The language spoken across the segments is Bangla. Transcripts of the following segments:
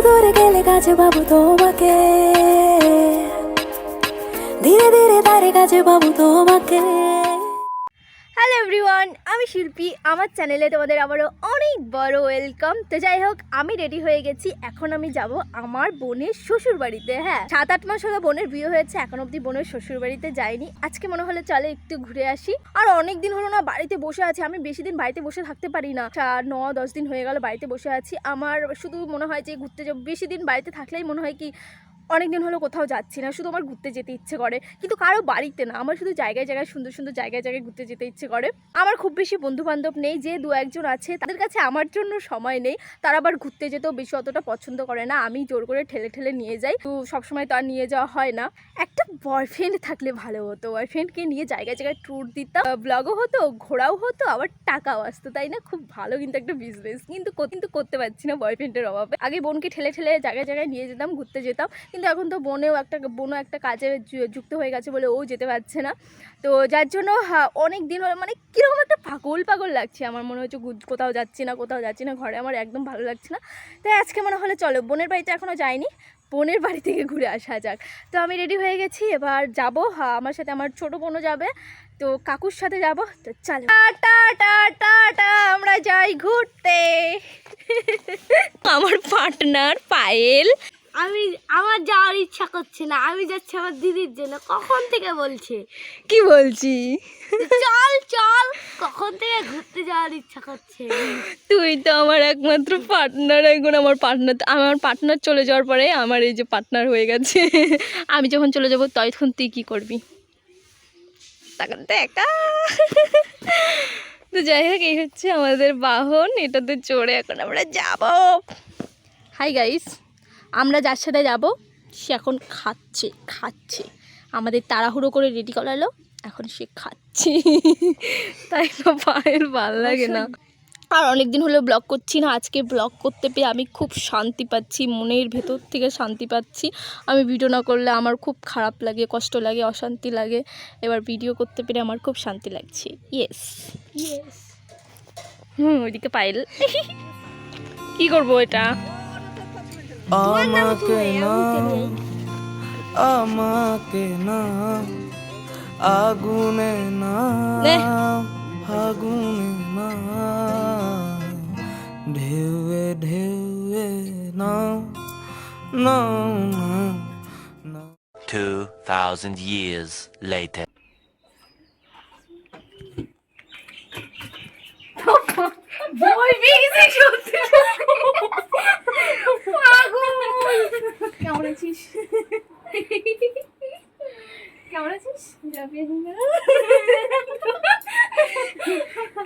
দূরে গেলে কাছে পাবো তোমাকে, ধীরে ধীরে তারে কাছে পাবো তোমাকে। হ্যালো এভরিওয়ান, আমি শিল্পী। আমার চ্যানেলে তোমাদের আবারও অনেক বড় ওয়েলকাম। তো যাই হোক, আমি রেডি হয়ে গেছি। এখন আমি যাব আমার বোনের শ্বশুর বাড়িতে। হ্যাঁ, 7-8 মাস হলো বোনের বিয়ে হয়েছে, এখন অবধি বোনের শ্বশুর বাড়িতে যাইনি। আজকে মনে হলো চলে একটু ঘুরে আসি। আর অনেক দিন হলো না বাড়িতে বসে আছি। আমি বেশি দিন বাড়িতে বসে থাকতে পারি না। 9-10 দিন হয়ে গেল বাড়িতে বসে আছি। আমার শুধু মনে হয় যে ঘুরতে যাব। বেশি দিন বাড়িতে থাকলেই মনে হয় কি অনেক দিন হলো কোথাও যাচ্ছি না, শুধু আমার ঘুরতে যেতে ইচ্ছে করে, কিন্তু কারো বাড়িতে না। আমার শুধু জায়গায় জায়গায় সুন্দর সুন্দর জায়গায় জায়গায় ঘুরতে যেতে ইচ্ছে করে। আমার খুব বেশি বন্ধু বান্ধব নেই, যে 2-1 জন আছে তাদের কাছে আমার জন্য সময় নেই। তারা আবার ঘুরতে যেতেও বেশি অতটা পছন্দ করে না। আমি জোর করে ঠেলে ঠেলে নিয়ে যাই, তো সবসময় তো আর নিয়ে যাওয়া হয় না। একটা বয়ফ্রেন্ড থাকলে ভালো হতো, বয়ফ্রেন্ডকে নিয়ে জায়গায় জায়গায় ট্যুর দিতাম, ব্লগও হতো, ঘোরাও হতো, আবার টাকাও আসতো, তাই না? খুব ভালো কিন্তু একটা বিজনেস, কিন্তু করতে পারছি না বয়ফ্রেন্ডের অভাবে। আগে বোনকে ঠেলে ঠেলে জায়গায় জায়গায় নিয়ে যেতাম, ঘুরতে যেতাম, কিন্তু এখন তো বোনও একটা কাজে যুক্ত হয়ে গেছে বলে ও যেতে পারছে না। তো যার জন্য অনেক দিন হলো মানে কীরকম একটা পাগল লাগছে। আমার মনে হচ্ছে কোথাও যাচ্ছি না, ঘরে আমার একদম ভালো লাগছে না। তাই আজকে মনে হলো চলো, বোনের বাড়িতে এখনও যাইনি, বোনের বাড়ি থেকে ঘুরে আসা যাক। তো আমি রেডি হয়ে গেছি, এবার যাবো। আমার সাথে আমার ছোটো বোনও যাবে, তো কাকুর সাথে যাব। তো চলো, টাটা, আমরা যাই ঘুরতে। আমার পার্টনার পায়েল। আমার যাওয়ার ইচ্ছা করছে না, আমি যাচ্ছি আমার দিদির জন্য। কখন থেকে বলছে, কি বলছি? চল চল, কখন থেকে ঘুরতে যাওয়ার ইচ্ছা করছে। তুই তো আমার একমাত্র পার্টনার। এখন আমার পার্টনার চলে যাওয়ার পরে আমার এই যে পার্টনার হয়ে গেছে। আমি যখন চলে যাব তখন তুই কি করবি? তখন দেখা। তো যাই হোক, এই হচ্ছে আমাদের বাহন, এটাতে চড়ে এখন আমরা যাব। হাই গাইস, আমরা যার সাথে যাব সে এখন খাচ্ছে। আমাদের তাড়াহুড়ো করে রেডি করালো, এখন সে খাচ্ছে। তাই তো পায়ের ভাল লাগে না। আর অনেকদিন হলো ব্লগ করছি না, আজকে ব্লগ করতে পেরে আমি খুব শান্তি পাচ্ছি, মনের ভেতর থেকে শান্তি পাচ্ছি। আমি ভিডিও না করলে আমার খুব খারাপ লাগে, কষ্ট লাগে, অশান্তি লাগে। এবার ভিডিও করতে পেরে আমার খুব শান্তি লাগছে। ইয়েস। ওইদিকে পায়েল। কি করবো এটা? আমাকে না আগুনে না আগুনে না ঢেউয়ে ঢেউয়ে না না না। 2000 years later. কেমন আছিস?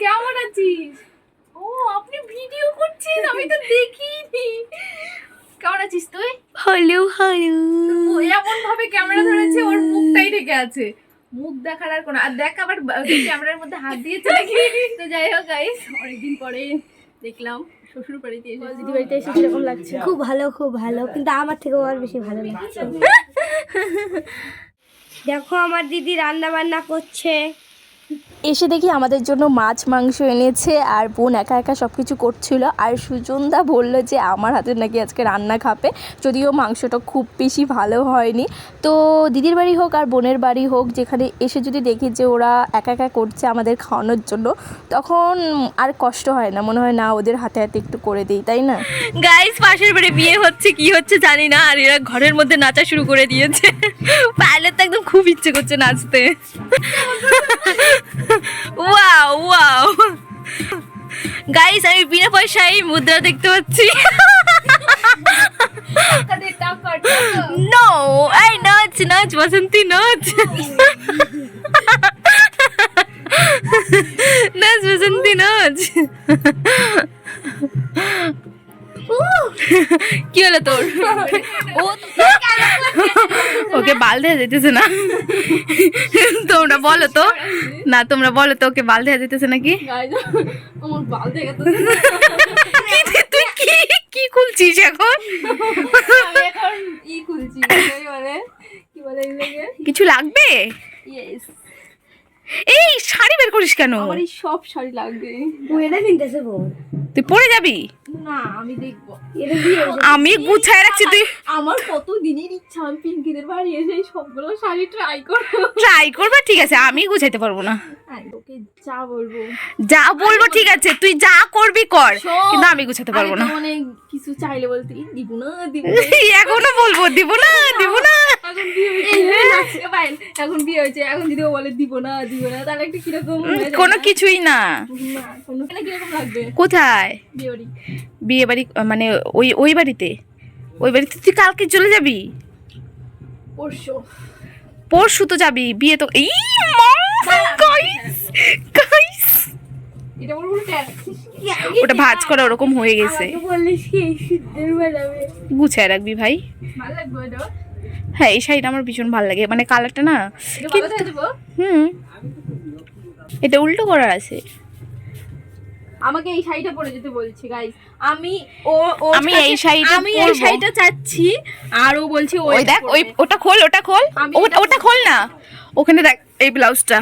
কেমন আছিস? ও, আপনি ভিডিও করছেন, আমি তো দেখিনি। কেমন আছিস তুই? হ্যালো এমন ভাবে ক্যামেরা ধরেছে, ওর মুখটাই ঢেকে আছে। মুখ দেখার আর কোনো, আর দেখ আবার ক্যামেরার মধ্যে হাত দিয়েছে নাকি। তো যাই হোক গাইস, অনেকদিন পরে দেখলাম শ্বশুর বাড়িতে এসে, দিদি বাড়িতে এসে কিরকম লাগছে? খুব ভালো, কিন্তু আমার থেকেও আর বেশি ভালো লাগছে। দেখো আমার দিদি রান্না বান্না করছে। এসে দেখি আমাদের জন্য মাছ মাংস এনেছে, আর বোন একা একা সব কিছু করছিল। আর সুজনদা বললো যে আমার হাতে নাকি আজকে রান্না খাবে, যদিও মাংসটা খুব বেশি ভালো হয়নি। তো দিদির বাড়ি হোক আর বোনের বাড়ি হোক, যেখানে এসে যদি দেখি যে ওরা একা একা করছে আমাদের খাওয়ানোর জন্য, তখন আর কষ্ট হয় না, মনে হয় না ওদের হাতে হাতে একটু করে দিই, তাই না? গাইস, পাশের বাড়ি বিয়ে হচ্ছে, কি হচ্ছে জানি না, আর এরা ঘরের মধ্যে নাচা শুরু করে দিয়েছে। পায়েলের তো একদম খুব ইচ্ছে করছে নাচতে। ওয়াও গাইস, আমি বিনা পয়সায় মুদ্রা দেখতে পাচ্ছি। নো, এই নাচ বসন্তী নাচ বসন্তী নাচ। কি হলো তোর? ওকে বাল দেয়া যেতেছে না? তোমরা বলো তো না, তোমরা বলো তো ওকে বাল দেয়া যেতেছে নাকি? আমার বাল দেয়া তুই কি খুলছিস এখন? এখন খুলছি, কি বলে কিছু লাগবে? এই শাড়ি বের করিস কেন? আমার এই সব শাড়ি লাগবে। এটা কিনতেছে বউ। তুই পরে যাবি? না আমি দেখবো এটা বিয়ে হয়ে যাবে। আমি গুছায় রাখছি, তুই আমার কত দিনের ইচ্ছা আমি পিঙ্কিদের বাড়ি এসে এই সবগুলো শাড়ি ট্রাই করবো। ট্রাই করবা, ঠিক আছে, আমি গুছাইতে পারবো না। ওকে যা বলবো যা বলবো ঠিক আছে, তুই যা করবি কর, শোন, কিন্তু আমি গুছাতে পারবো আমি না। তো মানে কিছু চাইলে বলতে দিব না এখনো বলবো দিব না দিব না। এখন বিয়ে হয়েছে ভাই, এখন বিয়ে হয়েছে, এখন যদি ও বলে দিব না তাহলে একটা কিরকম হয়ে যায় কোনো না? কিছুই না। না, কোনো কিরকম লাগবে কোথায় বিয়ে বাড়ি? বিয়ে বাড়ি? মানে ওই বাড়িতে? ওই বাড়িতে তুই কালকে চলে যাবি? পরশু তো যাবি, বিয়ে তো এই গাইস গাইস এটা বলবো কেন? ওটা ভাঁজ করা ওরকম হয়ে গেছে। আমাকে বললিস কি শীতের বেলাবে গুছায় রাখবি ভাই। ভালো লাগবে এটা? হ্যাঁ, এই শাড়িটা আমার ভীষণ ভালো লাগে, মানে কালারটা না। এটা ভালো করে দেবো? এটা উল্টো করার আছে। আমাকে এই শাড়িটা পরে যেতে বলছি গাইস। আমি আমি এই শাড়িটা আমি এই পরবো। শাড়িটা চাচ্ছি আর ও বলছে ওই দেখ, ওটা খোল ওটা খোল না। ওখানে দেখ এই ব্লাউজটা,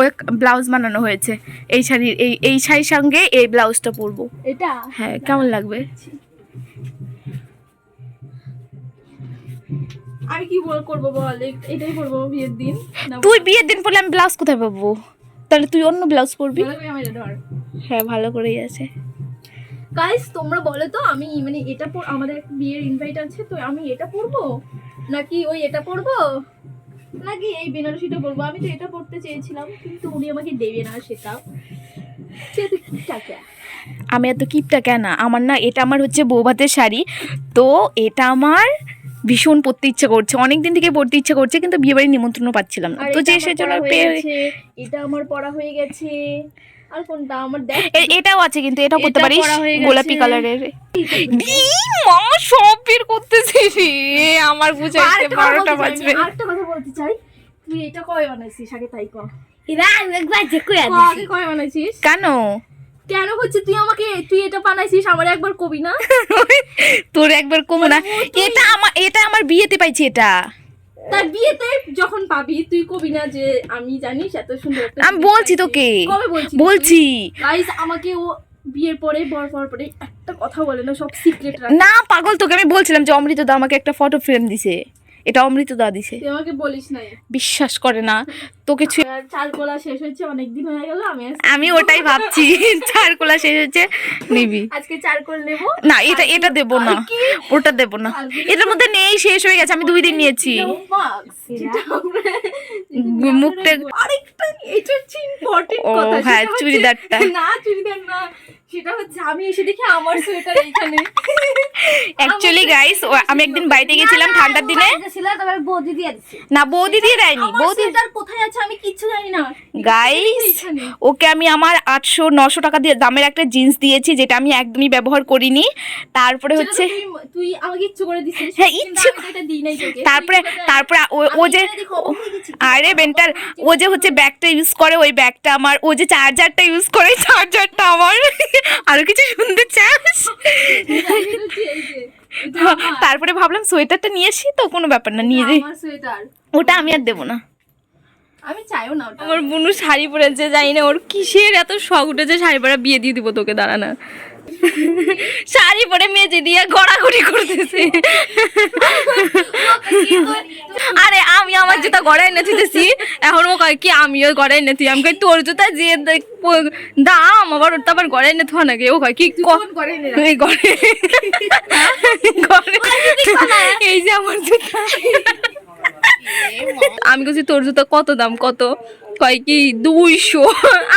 ওই ব্লাউজ বানানো হয়েছে এই শাড়ির, এই শাড়ির সঙ্গে এই ব্লাউজটা পরবো। এটা হ্যাঁ, কেমন লাগবে? আমি কি করবো বল, এটাই করবো বিয়ের দিন না? তুই বিয়ের দিন পরলে আমি ব্লাউজ কোথায় পাবো? তাহলে তুই অন্য ব্লাউজ পরবি। ভালো করে আমার এটা ধর। হ্যাঁ, ভালো করেই আছে। গাইস তোমরা বলো তো, আমি মানে এটা আমাদের একটা বিয়ের ইনভাইট আছে, তো আমি এটা পরবো নাকি ওই এটা পরবো নাকি এই বেনারসিটা পরবো? আমি তো এটা পরতে চেয়েছিলাম কিন্তু উনি আমাকে দেবে না সেটা। সেটা কি টাকা? আমি এত কিপটা কেন? আমার না, এটা আমার হচ্ছে বৌভাতের শাড়ি, তো এটা আমার ভীষণ পরতে ইচ্ছা করছে, অনেকদিন থেকে পরতে ইচ্ছা করছে, কিন্তু বিয়ে বাড়ির নিমন্ত্রণও পাচ্ছিলাম না, তো যে সেজন্য এটা আমার পড়া হয়ে গেছে। আর কোনটা আমার দেখ, এটাও আছে, কিন্তু এটাও করতে এটা পারিস পরা হয়ে গেছে। গোলাপি কালারের। মা সব বের করতেছি রে, আমার বুঝাইতে 12টা বাজবে। আরেকটা কথা বলতে চাই, তুই এটা কয় বানাইছিস আগে তাই কর। এরা একবার যে কই আগে কয় বানাইছিস? কেন হচ্ছে তুই এটা বানাইছিস আমার একবার কবি না? তোর একবার কমো না। এটা আমার বিয়েতে পাইছি। এটা তার বিয়েতে যখন পাবি তুই কবি না যে আমি জানিস এত সুন্দর একটা আমি জিনিস বলছি পাইছি। তোকে, কবে বলছি। গাইস আমাকে ও বিয়ের পরে বর পরে একটা কথা বলে না, সব সিক্রেট রাখে। না পাগল, তোকে আমি বলছিলাম যে অমৃতদা আমাকে একটা ফটো ফ্রেম দিছে, এটা অমৃতদা দিছে। তুই আমাকে বলিস নাই, বিশ্বাস করে না তোকে আর চারকোলা শেষ হচ্ছে, অনেকদিন হয়ে গেল। আমি ওটাই ভাবছি, চারকোলা শেষ হচ্ছে নিবি। আজকে চারকোল নেব না, এটা দেবো না, ওটা দেবো না, এটার মধ্যে নেই, শেষ হয়ে গেছে, আমি 2 দিন নিয়েছি। মুখটা আরেকটা এটা হচ্ছে ইম্পর্টেন্ট ও কথা। হ্যাঁ, সেটা হচ্ছে- চুড়িদারটা। না চুড়িদার না, সেটা হচ্ছে আমি এসে দেখি আমার সোয়েটার এখানে। অ্যাকচুয়ালি গাইস, আমি একদিন বাইরে গেছিলাম ঠান্ডার দিনে। তারপর বৌদি দিয়ে দিচ্ছে। না, বৌদি দিয়ে দেয়নি। আমার সোয়েটার কোথায় আছে আমি কিচ্ছু জানি না গাইস, এখানে। ওকে আমি আমার 800-900 টাকা দিয়ে দামের একটা জিন্স দিয়েছি, যেটা আমি একদমই ব্যবহার করিনি। তারপরে সেটা তো হচ্ছে তুই আমাকে ইচ্ছে করে দিছিস। হ্যাঁ, কিন্তু ইচ্ছে আমি তো এটা দিই নাই তোকে। তারপরে তুই এটা- তারপরে ও যে আমি এটা দেখে অবাক হয়ে গেছি। আরে বেন্টাল, ও যে হচ্ছে ব্যাগটা ইউজ করে, ওই ব্যাগটা আমার। ও যে চার্জারটা ইউজ করে, চার্জারটা আমার। আরো কিছু শুনতে চাস? এটা হচ্ছে এই যে, এটা আমার। তারপরে ভাবলাম সোয়েটারটা নিয়ে আসি, তো কোনো ব্যাপার না, নিয়ে যাই। আমার সোয়েটার ওটা আমি আর দেবো না। আমি চাইও না ওটা। আমার বুনু শাড়ি পরেছে, জানি না ওর কিসের এত শখ উঠেছে শাড়ি পরা। বিয়ে দিয়ে দিব তোকে, দাঁড়া না। শাড়ি পরে মেজে দিয়ে গড়াগড়ি করতেছে। আরে আমি আমার জুতা গড়াই না দিতেছি, এখন ও কয় কি আমিও গড়াই না তুই। আমি কই তোর জুতা যে দাম, আবার ওর তো আবার গড়াই না থা নাকি। ও কয় কি ফোন করে নে এই গড়ে এই যে আমার জুতা। আমি বলছি তোর জুতা কত দাম, কত? কয় কি 200।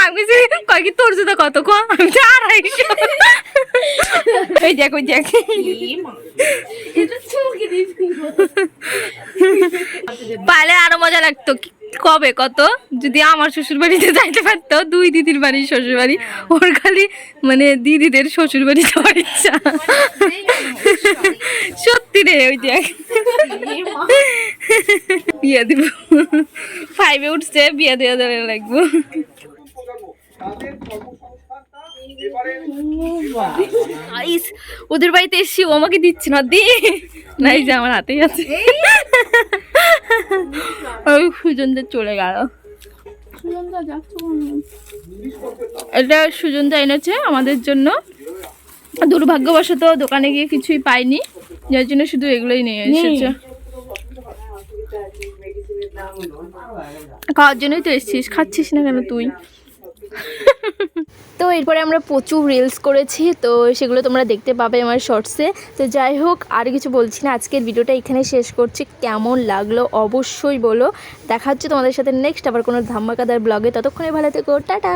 আমি বলছি কয় কি তোর জুতা কত? আমি 250। ওই দেখ ওই দেখ, এটা চুলকে দিবি। পালে আরো মজা লাগতো। কবে কত যদি আমার শ্বশুর বাড়িতে যাইতে পারতো, 2 দিদির বাড়ি শ্বশুর বাড়ি, ওর খালি মানে দিদিদের শ্বশুর বাড়ি যাওয়ার ইচ্ছা। সত্যি রে, ওই দেখ বিয়ে দিব, 5 এ উঠছে, বিয়ে দেওয়া দেওয়া লাগবো। ওদের বাড়িতে এসছি, ও আমাকে দিচ্ছে না, দি না, এই যে আমার হাতেই আছে। ওই সুজনদের চলে গেল। এটা সুজনদা এনেছে আমাদের জন্য, দুর্ভাগ্যবশত দোকানে গিয়ে কিছুই পাইনি, যার জন্য শুধু এগুলোই নিয়ে এসেছে। খাওয়ার জন্যই তো এসেছিস, খাচ্ছিস না কেন তুই? তো এরপরে আমরা প্রচুর রিলস করেছি, তো সেগুলো তোমরা দেখতে পাবে আমার শর্টসে। তো যাই হোক, আর কিছু বলছি না, আজকের ভিডিওটা এখানে শেষ করছি। কেমন লাগলো অবশ্যই বলো। দেখা হচ্ছে তোমাদের সাথে নেক্সট আবার কোনো ধামাকাদার ব্লগে। ততক্ষণে ভালো থেকো, টাটা।